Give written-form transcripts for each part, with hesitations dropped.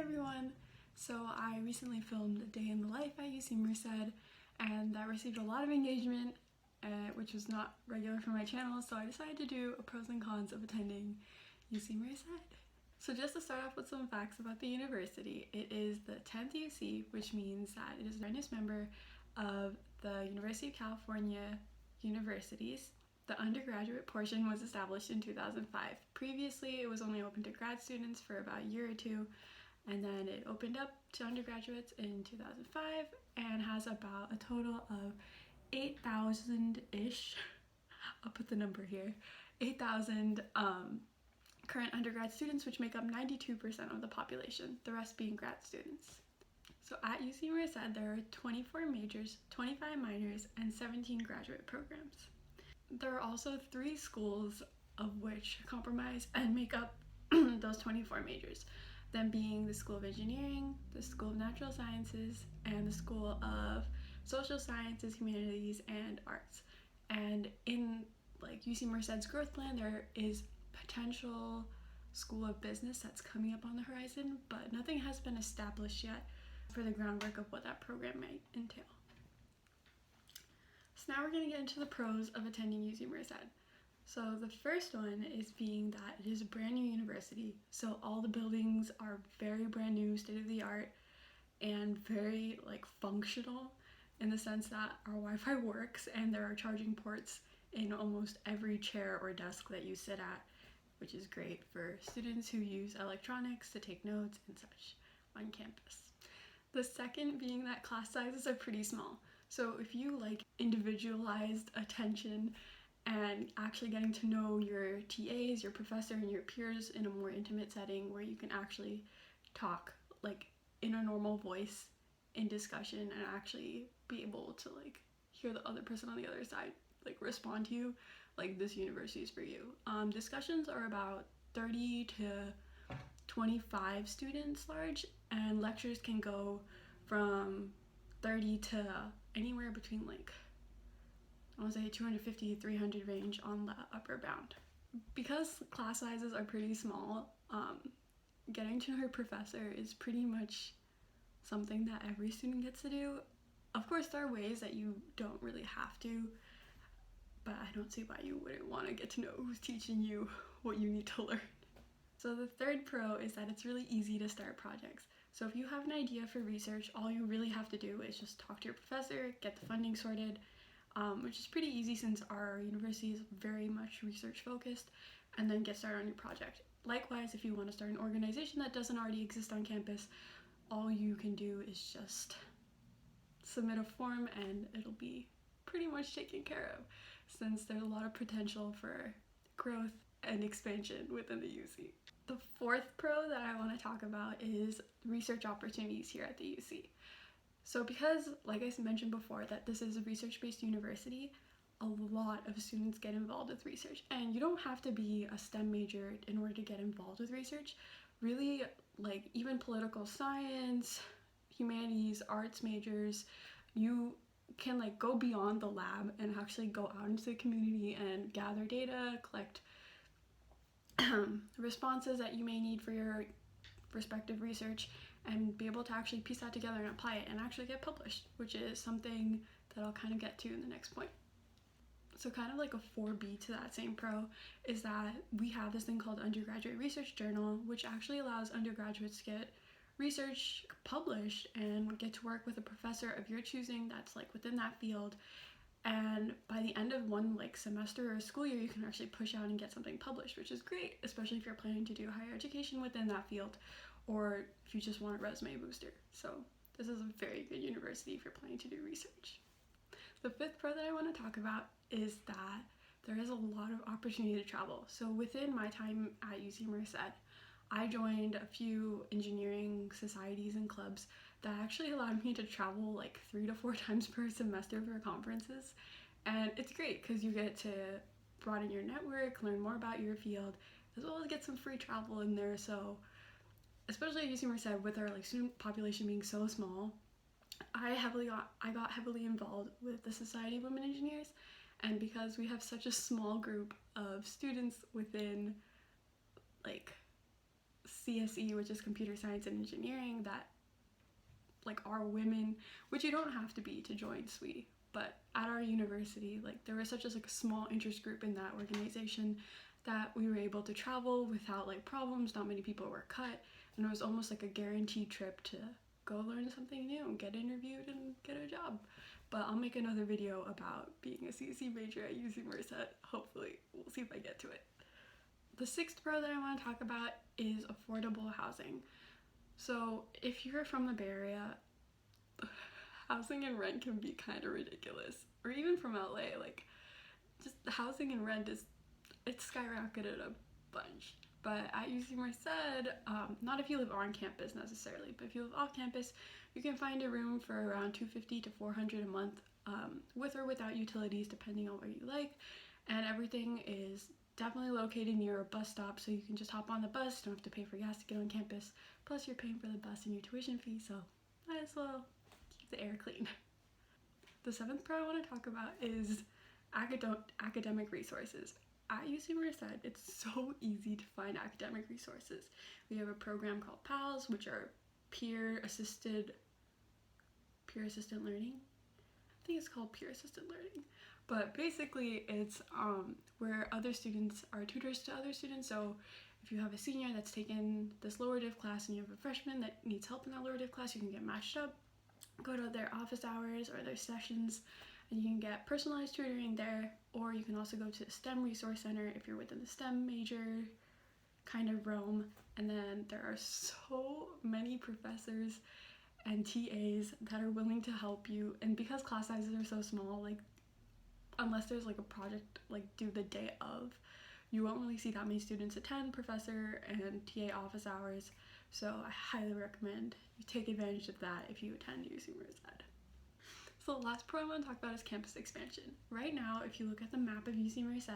everyone! So I recently filmed a day in the life at UC Merced and that received a lot of engagement, which was not regular for my channel, so I decided to do a pros and cons of attending UC Merced. So just to start off with some facts about the university, it is the 10th UC, which means that it is the youngest member of the University of California universities. The undergraduate portion was established in 2005. Previously, it was only open to grad students for about a year or two, and then it opened up to undergraduates in 2005 and has about a total of 8,000-ish, I'll put the number here, 8,000 current undergrad students, which make up 92% of the population, the rest being grad students. So at UC Merced, there are 24 majors, 25 minors, and 17 graduate programs. There are also 3 schools of which comprise and make up those 24 majors, them being the School of Engineering, the School of Natural Sciences, and the School of Social Sciences, Humanities, and Arts. And in UC Merced's growth plan, there is potential School of Business that's coming up on the horizon, but nothing has been established yet for the groundwork of what that program might entail. So now we're going to get into the pros of attending UC Merced. So the first one is being that it is a brand new university, so all the buildings are very brand new, state-of-the-art, and very functional in the sense that our Wi-Fi works and there are charging ports in almost every chair or desk that you sit at, which is great for students who use electronics to take notes and such on campus. The second being that class sizes are pretty small. So if you like individualized attention and actually getting to know your TAs, your professor, and your peers in a more intimate setting where you can actually talk in a normal voice in discussion and actually be able to hear the other person on the other side respond to you, this university is for you. Discussions are about 30 to 25 students large, and lectures can go from 30 to anywhere between I want to say 250 to 300 range on the upper bound. Because class sizes are pretty small, getting to know your professor is pretty much something that every student gets to do. Of course, there are ways that you don't really have to, but I don't see why you wouldn't want to get to know who's teaching you what you need to learn. So the third pro is that it's really easy to start projects. So if you have an idea for research, all you really have to do is just talk to your professor, get the funding sorted, which is pretty easy since our university is very much research focused, and then get started on your project. Likewise, if you want to start an organization that doesn't already exist on campus, all you can do is just submit a form and it'll be pretty much taken care of, since there's a lot of potential for growth and expansion within the UC. The fourth pro that I want to talk about is research opportunities here at the UC. So because, like I mentioned before, that this is a research-based university, a lot of students get involved with research. And you don't have to be a STEM major in order to get involved with research. Really, even political science, humanities, arts majors, you can go beyond the lab and actually go out into the community and gather data, collect responses that you may need for your respective research, and be able to actually piece that together and apply it and actually get published, which is something that I'll kind of get to in the next point. So kind of a 4B to that same pro is that we have this thing called Undergraduate Research Journal, which actually allows undergraduates to get research published and get to work with a professor of your choosing that's within that field. And by the end of one semester or school year, you can actually push out and get something published, which is great, especially if you're planning to do higher education within that field, or if you just want a resume booster. So this is a very good university if you're planning to do research. The fifth pro that I want to talk about is that there is a lot of opportunity to travel. So within my time at UC Merced, I joined a few engineering societies and clubs that actually allowed me to travel 3 to 4 times per semester for conferences. And it's great because you get to broaden your network, learn more about your field, as well as get some free travel in there. So especially at UC Merced, with our student population being so small, I got heavily involved with the Society of Women Engineers, and because we have such a small group of students within CSE, which is computer science and engineering, that like are women, which you don't have to be to join SWE. But at our university, like there was such as like a small interest group in that organization that we were able to travel without like problems. Not many people were cut, and it was almost like a guaranteed trip to go learn something new and get interviewed and get a job. But I'll make another video about being a CSE major at UC Merced. Hopefully, we'll see if I get to it. The sixth pro that I want to talk about is affordable housing. So if you're from the Bay Area, housing and rent can be kind of ridiculous. Or even from LA, like just the housing and rent it's skyrocketed a bunch. But at UC Merced, not if you live on campus necessarily, but if you live off campus, you can find a room for around $250 to $400 a month, with or without utilities, depending on what you like. And everything is definitely located near a bus stop, so you can just hop on the bus, don't have to pay for gas to get on campus. Plus, you're paying for the bus and your tuition fee, so might as well keep the air clean. The seventh pro I want to talk about is academic resources. At UC Merced, it's so easy to find academic resources. We have a program called PALS, which are peer assisted learning. I think it's called peer assisted learning. But basically, it's where other students are tutors to other students. So if you have a senior that's taken this lower div class and you have a freshman that needs help in that lower div class, you can get matched up, go to their office hours or their sessions, and you can get personalized tutoring there. Or you can also go to the STEM Resource Center if you're within the STEM major kind of realm. And then there are so many professors and TAs that are willing to help you. And because class sizes are so small, like unless there's like a project like due the day of, you won't really see that many students attend professor and TA office hours. So I highly recommend you take advantage of that if you attend UC Merced. So the last pro I want to talk about is campus expansion. Right now, if you look at the map of UC Merced,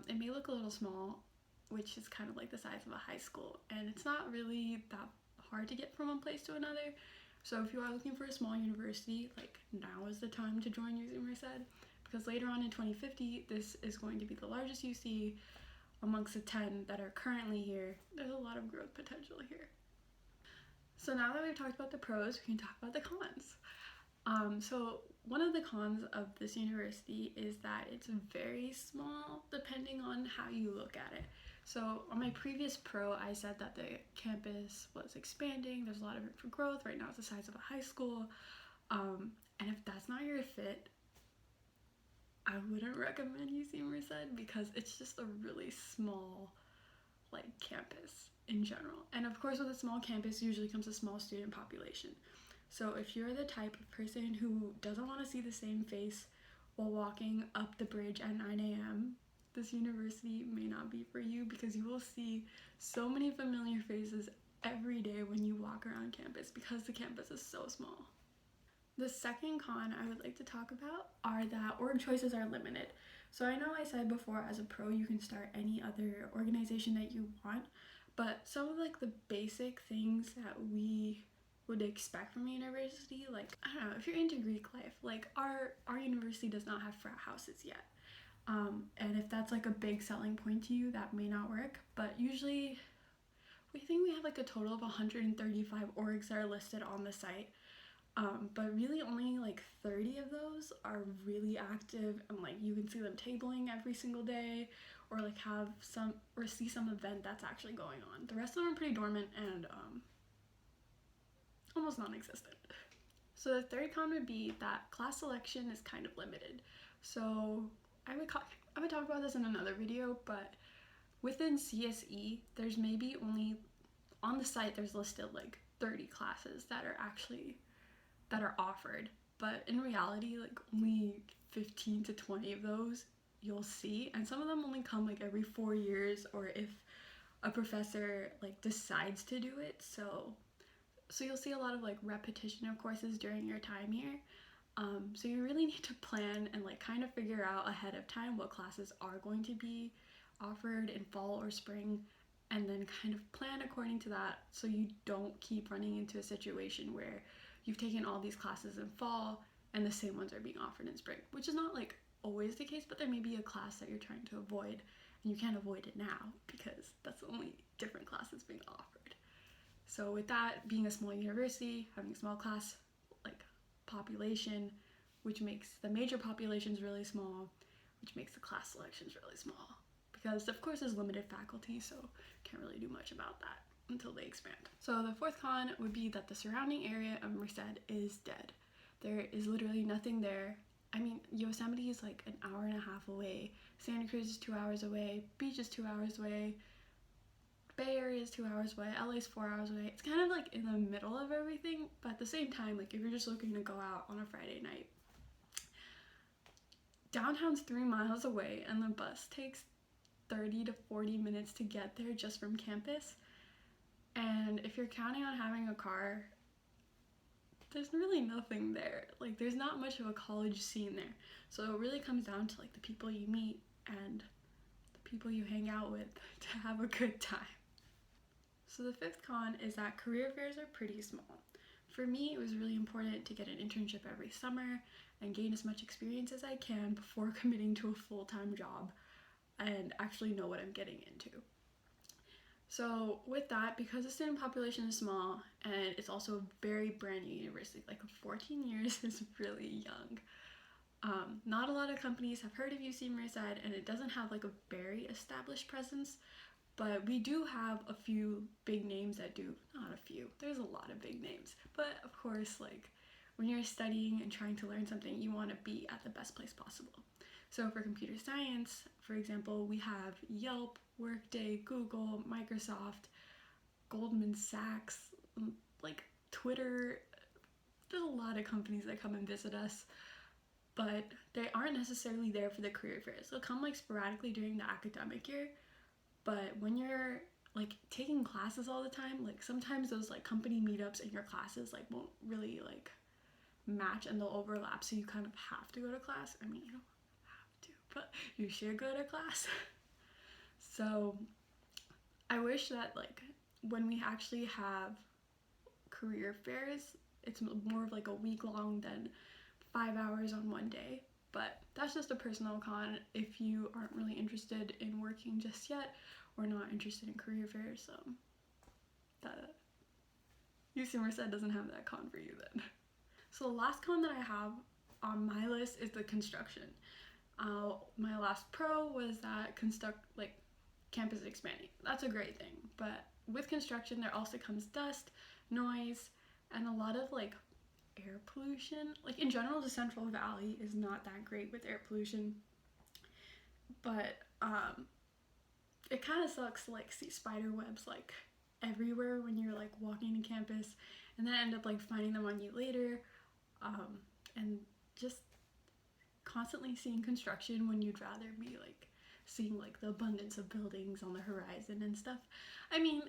it may look a little small, which is kind of like the size of a high school, and it's not really that hard to get from one place to another. So if you are looking for a small university, like now is the time to join UC Merced, because later on in 2050, this is going to be the largest UC amongst the 10 that are currently here. There's a lot of growth potential here. So now that we've talked about the pros, we can talk about the cons. So one of the cons of this university is that it's very small depending on how you look at it. So on my previous pro, I said that the campus was expanding, there's a lot of room for growth. Right now it's the size of a high school. And if that's not your fit, I wouldn't recommend UC Merced because it's just a really small like campus in general. And of course with a small campus usually comes a small student population. So if you're the type of person who doesn't want to see the same face while walking up the bridge at 9 a.m., this university may not be for you, because you will see so many familiar faces every day when you walk around campus because the campus is so small. The second con I would like to talk about are that org choices are limited. So I know I said before, as a pro you can start any other organization that you want, but some of like the basic things that we would expect from a university, like I don't know, if you're into Greek life, like our university does not have frat houses yet, and if that's like a big selling point to you, that may not work. But usually we think we have like a total of 135 orgs that are listed on the site, but really only like 30 of those are really active, and like you can see them tabling every single day, or like have some or see some event that's actually going on. The rest of them are pretty dormant and almost non-existent. So the third con would be that class selection is kind of limited. So I would talk about this in another video, but within CSE, there's maybe only, on the site there's listed like 30 classes that are offered, but in reality like only 15 to 20 of those you'll see, and some of them only come like every 4 years, or if a professor like decides to do it. So you'll see a lot of like repetition of courses during your time here. So you really need to plan and like kind of figure out ahead of time what classes are going to be offered in fall or spring, and then kind of plan according to that, so you don't keep running into a situation where you've taken all these classes in fall and the same ones are being offered in spring, which is not like always the case, but there may be a class that you're trying to avoid and you can't avoid it now because that's the only different classes being offered. So with that being a small university, having a small class like population, which makes the major populations really small, which makes the class selections really small, because of course there's limited faculty, so can't really do much about that until they expand. So the fourth con would be that the surrounding area of Merced is dead. There is literally nothing there. I mean, Yosemite is like an hour and a half away, Santa Cruz is 2 hours away, beach is 2 hours away, Bay Area is 2 hours away, LA is 4 hours away. It's kind of like in the middle of everything, but at the same time, like if you're just looking to go out on a Friday night, downtown's 3 miles away and the bus takes 30 to 40 minutes to get there just from campus. And if you're counting on having a car, there's really nothing there. Like there's not much of a college scene there. So it really comes down to like the people you meet and the people you hang out with to have a good time. So the fifth con is that career fairs are pretty small. For me, it was really important to get an internship every summer and gain as much experience as I can before committing to a full-time job and actually know what I'm getting into. So with that, because the student population is small and it's also a very brand new university, like 14 years is really young. Not a lot of companies have heard of UC Merced, and it doesn't have like a very established presence, but we do have a few big names that do. Not a few, there's a lot of big names, but of course, like when you're studying and trying to learn something, you want to be at the best place possible. So for computer science, for example, we have Yelp, Workday, Google, Microsoft, Goldman Sachs, like Twitter. There's a lot of companies that come and visit us, but they aren't necessarily there for the career fairs. They'll come like sporadically during the academic year, but when you're like taking classes all the time, like sometimes those like company meetups in your classes like won't really like match and they'll overlap, so you kind of have to go to class. I mean, you don't have to, but you should go to class. So I wish that like when we actually have career fairs, it's more of like a week long than 5 hours on one day. But that's just a personal con if you aren't really interested in working just yet or not interested in career fairs. That UC Merced doesn't have that con for you then. So the last con that I have on my list is the construction. My last pro was that campus is expanding. That's a great thing, but with construction there also comes dust, noise, and a lot of like air pollution. Like in general, the Central Valley is not that great with air pollution, but it kind of sucks to like see spider webs like everywhere when you're like walking to campus, and then end up like finding them on you later, and just constantly seeing construction when you'd rather be like seeing like the abundance of buildings on the horizon and stuff. I mean,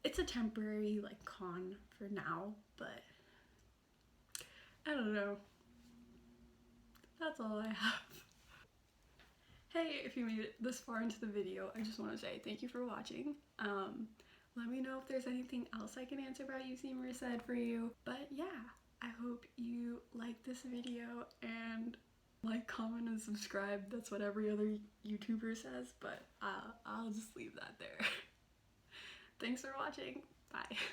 it's a temporary like con for now, but I don't know. That's all I have. Hey, if you made it this far into the video, I just want to say thank you for watching. Let me know if there's anything else I can answer about UC Merced for you. But yeah, I hope you like this video and like, comment, and subscribe. That's what every other YouTuber says, but I'll just leave that there. Thanks for watching. Bye.